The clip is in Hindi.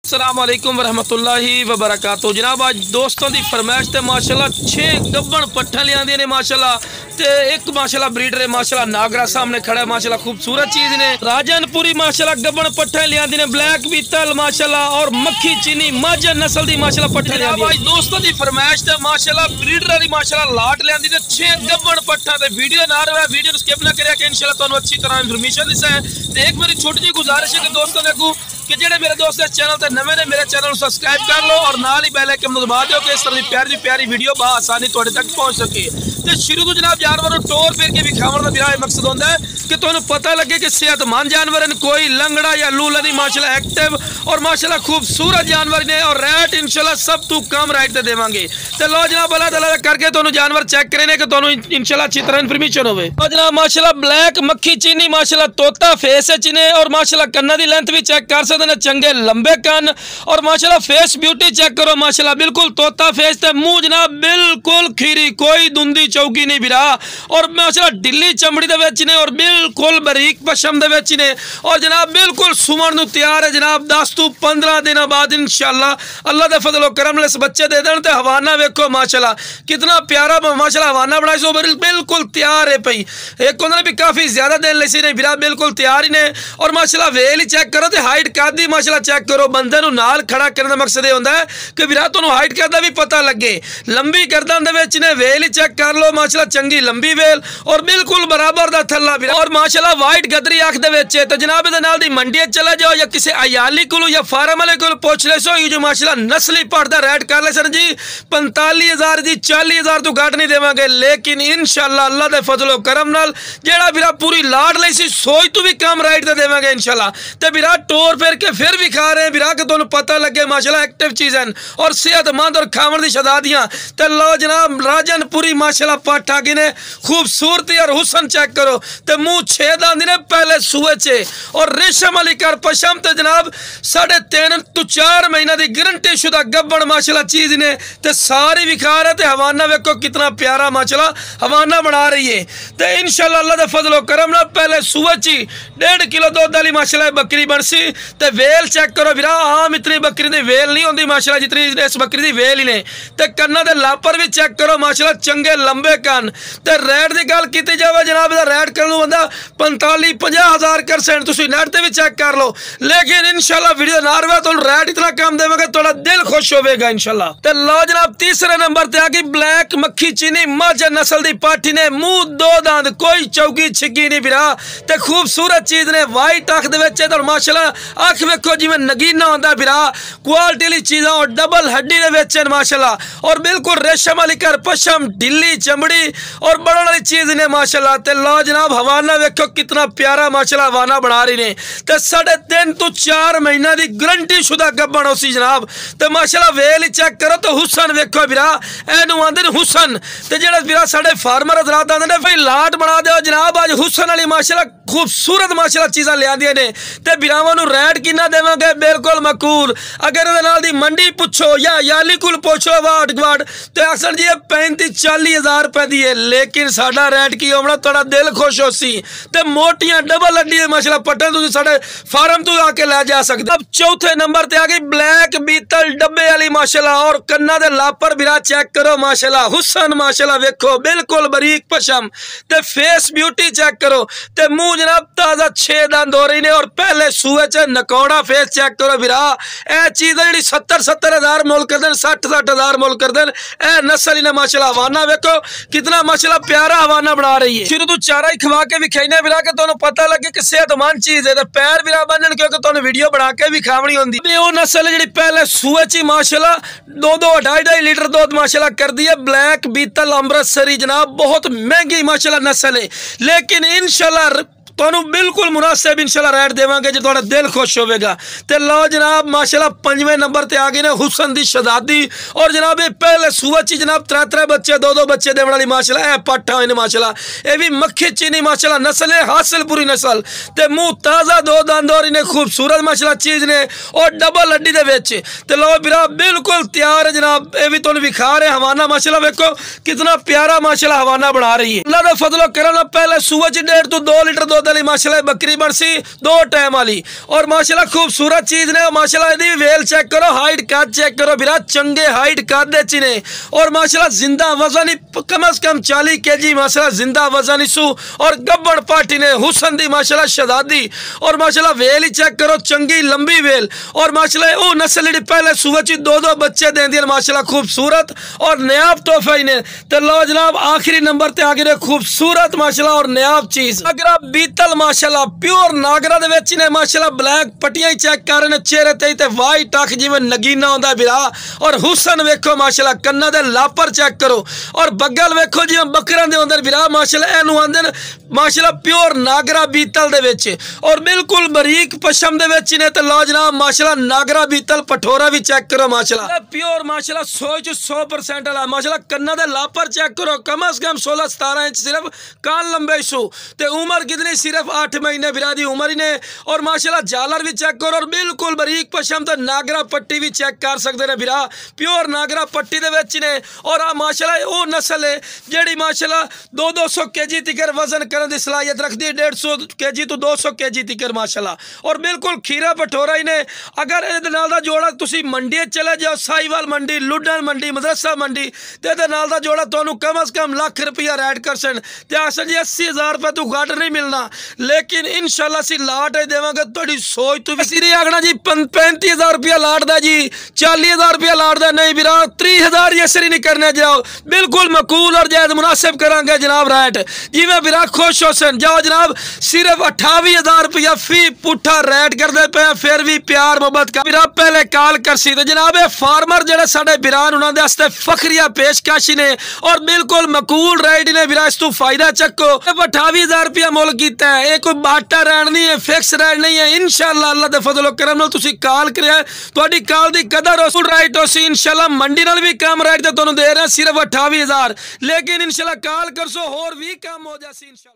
अस्सलाम वालेकुम वरहमतुल्लाहि वबरकातुहू। जनाब आज दोस्तों की फरमाइश ते माशाल्लाह 6 गब्बन पट्ठा लिया ने माशाल्लाह ते एक माशाल्लाह ब्रीडर है माशाल्लाह नागरा सामने खड़ा है माशाल्लाह खूबसूरत चीज ने राजनपुरी माशाल्लाह गब्बन पट्ठा लिया ने ब्लैक बीतल माशाल्लाह और मक्खी चीनी माजन नस्ल दी माशाल्लाह पट्ठा लिया। आज दोस्तों की फरमाइश ते माशाल्लाह ब्रीडर दी माशाल्लाह लाट लिया ते 6 गब्बन पट्ठा ते वीडियो ना रहा वीडियो स्किप ना करिया कि इंशाल्लाह तुहानू अच्छी तरह इन्फॉर्मेशन दिसा है। ते एक मेरी छोटी जी गुजारिश है कि दोस्तों ने कि जेडे मेरे दोस्त इस चैनल ते नवे ने मेरे चैनल को सब्सक्राइब कर लो और नाल ही बेल आइकन दबा दो कि इस तरह की प्यारी वीडियो आसानी तुहाडे तक पहुंच सके। तो शुरू तो जनाब जानवरों टोर फिर के विखावन का मेरा मकसद होता है कि तुहानू पता लगे कि सेहतमंद जानवर हैं, कोई लंगड़ा या लूला नहीं माशाल्लाह एक्टिव और माशाल्लाह खूबसूरत जानवर ने और रेट इंशाल्लाह सब तू कम रेट ते देवांगे। तो लो जनाब अल्लाह ताला करके तुहानू जानवर चेक करें कि तुहानू इंशाल्लाह अच्छी तरह इन्फॉर्मेशन होवे। तो जनाब माशाल्लाह ब्लैक मक्खी चीनी माशाल्लाह तोता फेस है ने और माशाल्लाह कन्ना दी लेंथ भी चेक कर सकते हैं, चंगे लंबे कन और माशाल्लाह फेस ब्यूटी चेक करो माशाल्लाह बिल्कुल तोता फेस ते मुंह जनाब बिल्कुल खीरी कोई दुंदी चौकी नहीं बिरा और माशाल्लाह ढिली चमड़ी दे विच ने और बिल्कुल बारीक पशम दे विच ने और जनाब बिल्कुल सुमन नू तैयार है। जनाब 10 तो 15 दिन बाद इंशाल्लाह अल्लाह दे फजल करम इस बच्चे दे देन ते हवाना वेखो माशाल्लाह कितना प्यारा माशाल्लाह हवाना बनाई सो बिल्कुल तैयार है पई। एक उन्होंने भी काफी ज्यादा दिन लसी ने बिरा बिल्कुल तैयार ही ने और माशाल्लाह वेल ही चेक करो ते हाइट कादी माशाल्लाह चेक करो। बंदे नू नाल खड़ा करने का मकसद ये होता है कि विरा तुहानू हाइट करदा भी पता लगे। लंबी गर्दन दे विच ने वेल ही चेक कर लो माशाल्लाह चंगी लंबी वेल और बिल्कुल बराबर दा थल्ला विरा और माशाल्लाह वाइट गदरी अख दे विच। तो जनाब इहदे नाल दी मंडी चले जाओ या किसी अयाली कोल या फार्म वाले कोल पूछ ले सो ये जो माशाल्लाह नस्ली पड़दा रेट कर ले सर जी 45,000 जी 40,000 तो घट नहीं देवांगे, लेकिन इंशाल्लाह अल्लाह दे फजलो करम नाल जेड़ा विरा पूरी लाड लई सी सोच तो भी कम रेट ते देवांगे इंशाल्लाह। ते विरा टोर फिर के फिर भी खा रहे हैं विरा के तुहानू पता लगे माशाल्लाह एक्टिव चीज है और सेहतमंद और खावन दी शदादियां। ते लो जनाब राजनपुरी माशाल्लाह पट्ठ आ गई ने खूबसूरती और हुसन चेक करो ते मुंह 6 दांद ने पहले सूए चे और रेशम वाली कर पशम ते जनाब 3.5 तो 4 महीना दी गारंटी शुदा गब्बन माशाल्लाह चीज ने ते सारी विखा रहे ते हवाना वेखो कितना प्यारा माशाल्लाह हवाना बना रही है। ते इंशाल्लाह अल्लाह दे फजलो करम नाल पहले सूए ची 1.5 किलो दूध वाली माशाल्लाह बकरी बनसी। ते वेल चेक करो विरा आम इतनी बकरी दी वेल नहीं होंदी माशाल्लाह जितनी इस बकरी दी वेल ही ने। ते कन्ना दे लापर भी चेक करो माशाल्लाह चंगे लंबे कन। ते रेट दी गल कीती जावे जनाब दा रेट करन नूं बंदा 45-50 हज़ार कर सेंट तुसीं नेट ते भी चेक कर लो, लेकिन इंशाल्लाह वीडियो ना रवे तो रेट इतना कम देवांगे थोड़ा दिल खुश होवेगा इंशाल्लाह। ते लो जनाब तीसरे नंबर ते आ गई ब्लैक मक्खी चीनी माजन नस्ल दी पाठी ने मुंह 2 दांत कोई चौकी छिगी नहीं बिरा ते खूबसूरत चीज ने वाइट अख दे विच ते माशाल्लाह अख वेखो जिवें नगीना होंदा बिरा क्वालिटी वाली चीज़ां और डबल हड्डी दे विच माशाल्लाह और बिल्कुल रेशम वाली कर पशम ढिली चमड़ी और बढ़न वाली चीज ने माशाल्लाह। ते लो जनाब हवाना वेखो कितना प्यारा माशाल्लाह हवाना बना रही ने ते 3.5 तो 4 महीना दी गारंटी शुदा गब्बन होसी जनाब। ते माशाल्लाह वेल ही चेक करो तो हुसन वेखो बिरा एनू आंदे ने हुसन। ते जेड़ा बिरा साडे फार्मर हजरात आंदे ने भाई लाट बना दो जनाब आज हुसन वाली माशाल्लाह खूबसूरत माशाल्लाह चीज़ां लिया ने। ते बिरावां नू रेट कितना देवांगे बिल्कुल मकूल। अगर इहदे नाल दी मंडी पुछो या याली कुल पुछो वाट गवाट ते अक्सर जी 35-40 हज़ार रुपए दी है, लेकिन साडा रेट की होना थोड़ा दिल खुश हो सी। ते मोटियां डबल हड्डी माशाल्लाह पट्टन तुसीं साडे फार्म तो आके लै जा सकदे। अब चौथे नंबर ते आ गई ब्लैक बीतल डब्बे वाली माशाल्लाह और कन्ना दे लापर बिरा चेक करो माशाल्लाह हुसन माशाल्लाह वेखो बिल्कुल बारीक पशम ते फेस ब्यूटी चेक करो ते मुंह जनाब ताजा 6 दांत हो रही ने और पहले सूए च नकौड़ा फेस चेक करो बिरा ए चीज जी 70-70 हज़ार मोल कर देन 60-60 हज़ार मोल कर देन ए नस्ल ने माशाल्लाह। हवाना वेखो कितना माशाल्लाह प्यारा हवाना बना रही है। शुरू तो चारा ही खवा के विखाईने बिरा के तुहानू पता लगे कि सेहतमंद चीज है तो पैर बिरा बनन क्योंकि तुहानू वीडियो बना के भी खावनी होंदी। वो नस्ल जी पहले सूए च माशाल्लाह 2-2 2.5 लीटर दूध माशाल्लाह कर दी है ब्लैक बीतल अमृतसरी जनाब बहुत महंगी माशाल्लाह नस्ल है, लेकिन इंशाल्लाह तुहानू बिल्कुल मुनासिब इंशाल्लाह रेट देवांगे जो तुहाडा दिल खुश होवेगा। ते लो जनाब माशाल्लाह 5वें नंबर ते आ गए ने हुसन दी शहजादी और जनाब ये पहले सूए च जनाब 3 बच्चे 2-2 बच्चे देने वाली माशाल्लाह ए पट्ठा होए ने माशाल्लाह। ये भी मक्खी चीनी माशाल्लाह नस्ल है हासिलपुरी नस्ल ते मुंह ताज़ा 2 दांत और इन्हें खूबसूरत माशाल्लाह चीज ने और डबल हड्डी दे विच। ते लो बिरा बिल्कुल तैयार है जनाब ये भी तुहानू विखा रहे हवाना माशाल्लाह वेखो कितना प्यारा माशाल्लाह हवाना बना रही है। अल्लाह दा फजलो करम नाल पहले सूए च 1.5 तो 2 लीटर दूध दुध वाली माशाल्लाह बकरी बरसी 2 टाइम वाली और माशाल्लाह खूबसूरत चीज ने माशाल्लाह इहदी वेल चेक करो हाइट कद चेक करो बिरा चंगे हाइट कद दे च ने और माशाल्लाह जिंदा वजन कम से कम 40 kg माशाल्लाह जिंदा वजन इसू और गब्बड़ पार्टी ने हुसन दी माशाल्लाह शहजादी और माशाल्लाह वेल ही चेक करो चंगी लंबी वेल और माशाल्लाह वो नस्ल जी पहले सूबे च 2-2 बच्चे देंदी माशाल्लाह खूबसूरत और नायाब तोहफा ही ने। तो लो जनाब आखिरी नंबर ते आगे खूबसूरत माशाल्लाह और नायाब चीज नागरा बीतल माशाल्लाह प्योर नागरा दे विच ने माशाल्लाह ब्लैक पट्टियां ही चेक कर रहे ने चेहरे ते वाइट अख जिवें नगीना होंदा बिरा और हुसन वेखो माशाल्लाह कन्ना दे लापर चेक करो और बगल वेखो जिवें बकरां दे होंदे बिरा माशाल्लाह एनू आंदे ने माशाल्लाह प्योर नागरा बीतल दे विच और बिल्कुल बरीक पशम दे विच ने। ते लो जनाब माशाल्लाह नागरा बीतल पठोरा भी चेक करो माशाल्लाह प्योर माशाल्लाह 100% वाला माशाल्लाह कन्ना दे लापर चेक करो कम से कम 16-17 इंच सिर्फ कान लंबे सू ते उम्र कितनी सिर्फ 8 महीने बिरा दी उम्र ही ने और माशाल्लाह जालर भी चेक करो और बिल्कुल बरीक पशम ते नागरा पट्टी भी चेक कर सकते ने बिरा प्योर नागरा पट्टी दे विच ने और माशाल्लाह वो नस्ल है जेड़ी माशाल्लाह 200 kg तिकर वजन करने की सलाहियत रखती है 150 kg तो 200 kg तिकर माशाल्लाह और बिल्कुल खीरा पठोरा ही ने। अगर इहदे नाल दा जोड़ा तुसी मंडी चले जाओ साहिवाल मंडी लुडन मंडी मदरसा मंडी ते इहदे नाल दा जोड़ा तुहानू कम से कम लाख रुपया रेट कर सन ते आसन जी 80,000 रुपये तो घट नहीं मिलना लेकिन इंशाल्लाह असीं लाट ही देवांगे तुहाडी सोच तो भी नहीं आखना जी 35,000 रुपया लाट दा जी 40,000 रुपया लाट दा नहीं बिरा 30,000 यसरी नहीं करने जाओ बिल्कुल मकूल और जायद मुनासिब करांगे जनाब रेट जिवें बिरा खुश हो सन जाओ जनाब सिर्फ 28,000 रुपया फी पुठा रेट करते पे फिर भी प्यार मोहब्बत का बिरा पहले कॉल कर सी जनाब फार्मर जेडे साडे बिरान उन्होंने वास्ते फखरिया पेशकश ने और बिल्कुल मकूल रेट ने बिरा इस तू फायदा चक्को 28,000 रुपया मुल किया है ये कोई बाटा रेट नहीं है फिक्स रेट नहीं है इंशाल्लाह अल्लाह दे फजल करम नाल तुसी कॉल करिया तुहाडी कॉल दी कदर हो राइट हो सी इंशाल्लाह मंडी नाल भी कम रेट ते तुहानू दे रहे सिर्फ 28,000 लेकिन इंशाल्लाह कॉल कर सो होर भी कम हो जासी इंशाल्लाह।